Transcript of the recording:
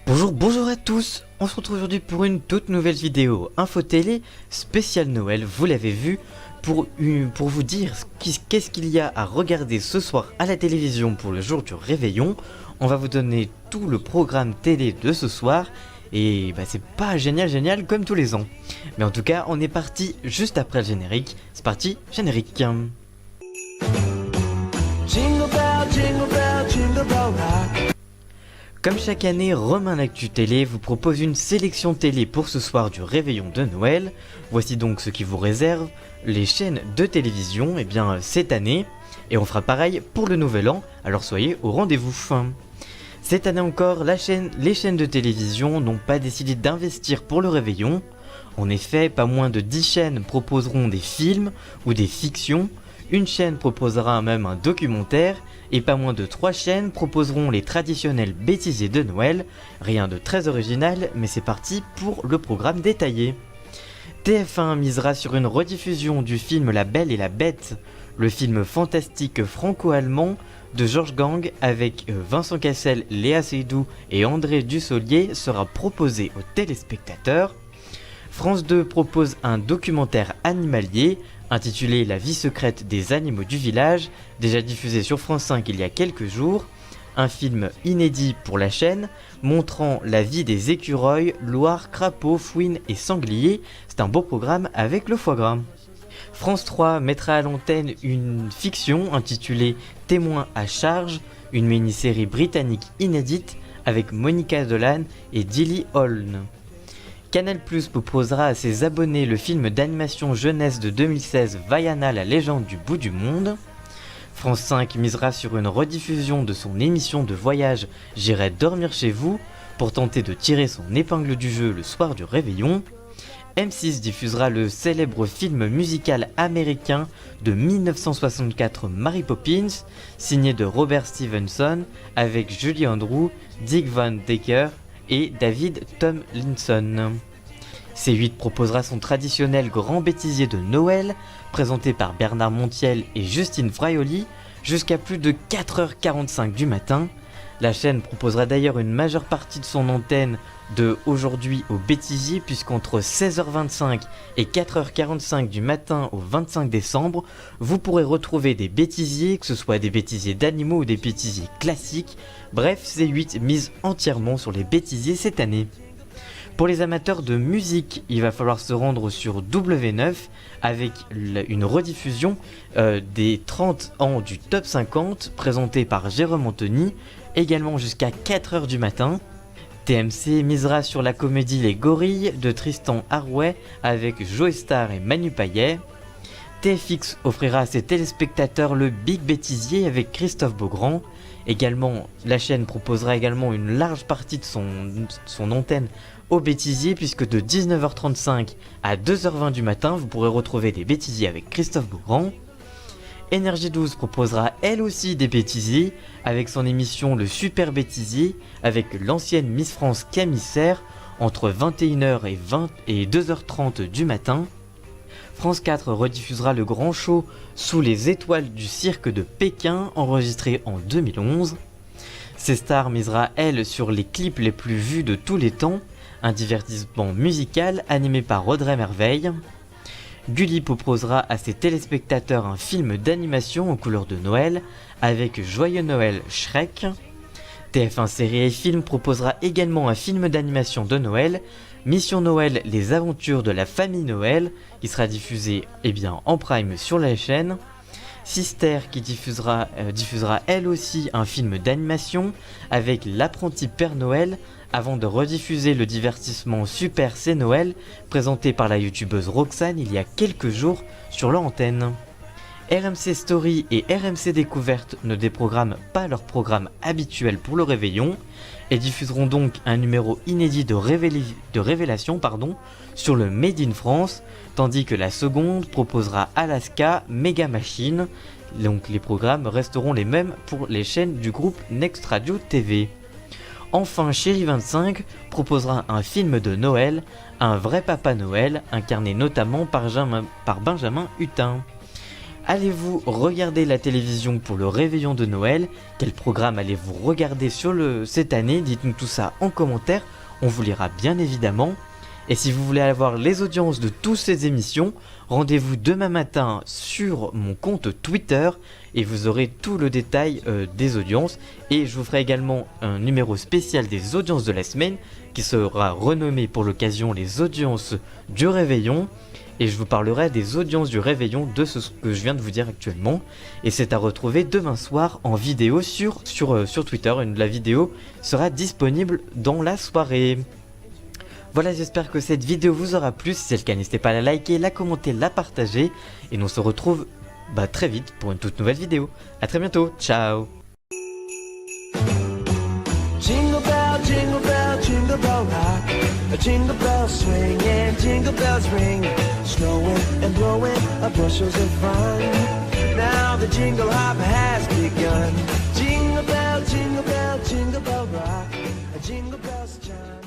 Bonjour à tous. On se retrouve aujourd'hui pour une toute nouvelle vidéo Info Télé spéciale Noël, vous l'avez vu, pour vous dire qu'est-ce qu'il y a à regarder ce soir à la télévision pour le jour du réveillon. On va vous donner tout le programme télé de ce soir et c'est pas génial comme tous les ans. Mais en tout cas, on est parti juste après le générique. C'est parti, générique. Jingle bell, jingle bell, jingle bell rock. Comme chaque année, Romain l'Actu Télé vous propose une sélection télé pour ce soir du réveillon de Noël. Voici donc ce qui vous réserve les chaînes de télévision cette année. Et on fera pareil pour le nouvel an, alors soyez au rendez-vous. Cette année encore, les chaînes de télévision n'ont pas décidé d'investir pour le réveillon. En effet, pas moins de 10 chaînes proposeront des films ou des fictions. Une chaîne proposera même un documentaire et pas moins de 3 chaînes proposeront les traditionnels bêtisiers de Noël. Rien de très original, mais c'est parti pour le programme détaillé. TF1 misera sur une rediffusion du film La Belle et la Bête, le film fantastique franco-allemand de Georges Gang avec Vincent Cassel, Léa Seydoux et André Dussolier sera proposé aux téléspectateurs. France 2 propose un documentaire animalier intitulé La vie secrète des animaux du village, déjà diffusé sur France 5 il y a quelques jours. Un film inédit pour la chaîne, montrant la vie des écureuils, loirs, crapauds, fouines et sangliers. C'est un beau programme avec le foie gras. France 3 mettra à l'antenne une fiction intitulée Témoins à charge, une mini-série britannique inédite avec Monica Dolan et Dilly Holm. Canal+ proposera à ses abonnés le film d'animation jeunesse de 2016 Vaiana, la légende du bout du monde. France 5 misera sur une rediffusion de son émission de voyage J'irai dormir chez vous pour tenter de tirer son épingle du jeu le soir du réveillon. M6 diffusera le célèbre film musical américain de 1964 Mary Poppins, signé de Robert Stevenson avec Julie Andrews, Dick Van Dyke et David Tomlinson. C8 proposera son traditionnel grand bêtisier de Noël, présenté par Bernard Montiel et Justine Fraioli, jusqu'à plus de 4h45 du matin. La chaîne proposera d'ailleurs une majeure partie de son antenne de aujourd'hui au bêtisier, puisqu'entre 16h25 et 4h45 du matin au 25 décembre, vous pourrez retrouver des bêtisiers, que ce soit des bêtisiers d'animaux ou des bêtisiers classiques. Bref, C8 mise entièrement sur les bêtisiers cette année. Pour les amateurs de musique, il va falloir se rendre sur W9 avec une rediffusion des 30 ans du Top 50 présenté par Jérôme Anthony, également jusqu'à 4h du matin. TMC misera sur la comédie Les Gorilles de Tristan Harouet avec Joe Star et Manu Payet. TFX offrira à ses téléspectateurs le Big Bêtisier avec Christophe Beaugrand. La chaîne proposera également une large partie de son antenne au bêtisier, puisque de 19h35 à 2h20 du matin, vous pourrez retrouver des bêtisiers avec Christophe Beaugrand. Énergie 12 proposera elle aussi des bêtisiers avec son émission Le Super Bêtisier avec l'ancienne Miss France Camille Serre entre 21h et 2h30 du matin. France 4 rediffusera le grand show Sous les étoiles du cirque de Pékin, enregistré en 2011. C-Star misera elle sur les clips les plus vus de tous les temps, un divertissement musical animé par Audrey Merveille. Gulli proposera à ses téléspectateurs un film d'animation aux couleurs de Noël avec Joyeux Noël Shrek. TF1 Séries et Films proposera également un film d'animation de Noël, Mission Noël, les aventures de la famille Noël, qui sera diffusé en prime sur la chaîne. Sister qui diffusera elle aussi un film d'animation avec l'apprenti Père Noël, avant de rediffuser le divertissement Super C'est Noël, présenté par la youtubeuse Roxane il y a quelques jours sur leur antenne. RMC Story et RMC Découverte ne déprogramment pas leur programme habituel pour le réveillon et diffuseront donc un numéro inédit de révélation sur le Made in France, tandis que la seconde proposera Alaska, Mega Machine. Donc les programmes resteront les mêmes pour les chaînes du groupe Next Radio TV. Enfin, Chérie 25 proposera un film de Noël, Un vrai Papa Noël, incarné notamment par Benjamin Hutin. Allez-vous regarder la télévision pour le réveillon de Noël? Quel programme allez-vous regarder cette année? Dites-nous tout ça en commentaire, on vous lira bien évidemment. Et si vous voulez avoir les audiences de toutes ces émissions, rendez-vous demain matin sur mon compte Twitter et vous aurez tout le détail des audiences. Et je vous ferai également un numéro spécial des audiences de la semaine qui sera renommé pour l'occasion les audiences du réveillon. Et je vous parlerai des audiences du réveillon de ce que je viens de vous dire actuellement. Et c'est à retrouver demain soir en vidéo sur Twitter. La vidéo sera disponible dans la soirée. Voilà, j'espère que cette vidéo vous aura plu. Si c'est le cas, n'hésitez pas à la liker, la commenter, la partager. Et nous se retrouve très vite pour une toute nouvelle vidéo. A très bientôt, ciao. Jingle bell, jingle bell, jingle bell rock. A jingle bell swing and jingle bells ring. Snowing and blowing bushels of fun. Now the jingle hop has begun. Jingle bell, jingle bell, jingle bell rock. A jingle bells chime.